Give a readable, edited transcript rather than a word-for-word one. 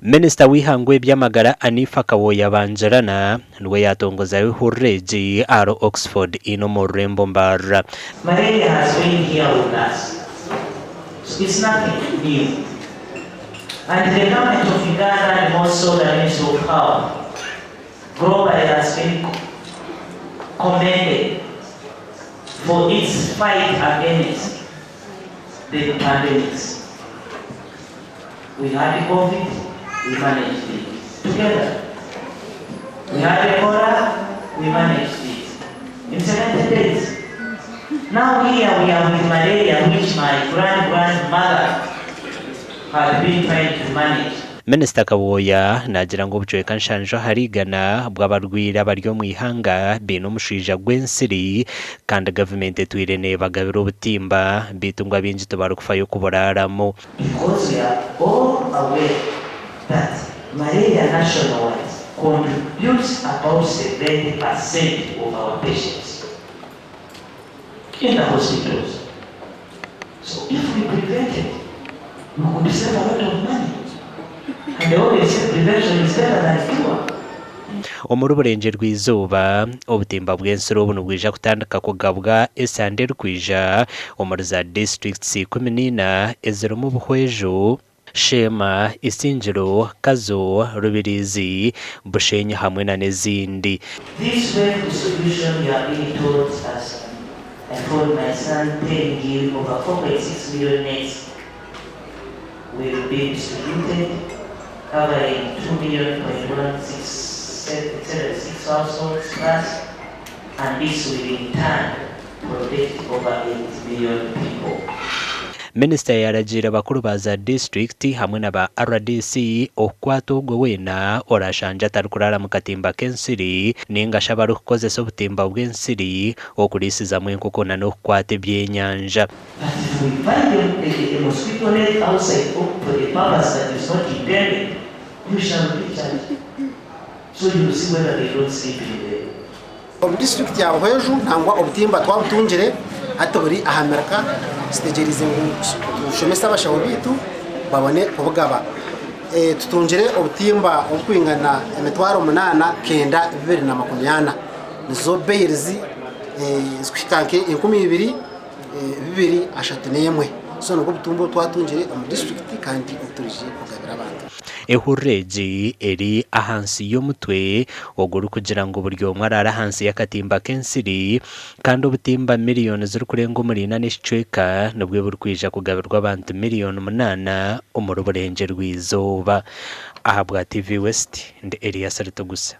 Minister w'ihangwe by'amagara Anifa Kawoya Banjarana nwe yatongoza ihurreji aro Oxford ino mu Rembo Mbarara. Malaria has been here with us. So it's nothing new. And the government of Uganda and also the Ministry of Health globally has been commended for its fight against the pandemics. We had the COVID, we managed it together. We had Ebola, we managed it in 70 days. Now here we are with malaria, which my grandmother had been trying to manage. Minister Kawoya nagira ngo bucweka nshanjo harigana bw'abarwira baryo mu ihanga bino mushija gw'ensiri kandi government twirene bagabira obutimba bitungwa binji tubarukufayo kuboraramo. Because we are all aware that malaria nationwide contributes about 70% of our patients in the hospitals. So if we prevent it, we could save a lot of money. And they always say prevention is better than cure. Omuri Burengyerwa-izooba obutimba bw'ensiri obu nibwija kutandika kugabwa esande rukwija omuri za districts 14 ezirimu Buhwejo, Shema, Isingiro, Kazo, Rubirizi, Bushenyi hamwe na n'ezindi. This way distribution you are being told us, I told my son 10 give over 4.6 million nets will be distributed, covering 2,116,76 households plus, and this will in turn protect over 8 million people. Minister yaragira bakuru baza district hamwe na ba RDC okwatongozibwa orashanja tarukurara mu katimba k'ensiri ninga shabaru kukozesa obutimba bw'ensiri okulisiza mu enkoko na no kwate byenyanja. District ya Buhwejo nangwa obutimba twabutungire atoburi ahamerika stegerize ushomesa abashaho bitu babone Okugaba. Tutungire obutimba okwingana emitwaro 8 kenda 2020 nizo bayirizi zikukanke 12,231. So nuko butumbo twatungire mu district kandi uturije kugabira abantu. Ehurreji eri ahansi y'omutwe oguru kugira ngo buryo mwarara hansi y'akatimba k'ensiri kandi obutimba miliyoni ziri kurenga omuri 8 nibwo burikwija kugabirwa abantu miliyoni 8 omuri Burengyerwa-izooba. Aha bwa TV West ndi Elias Gusa.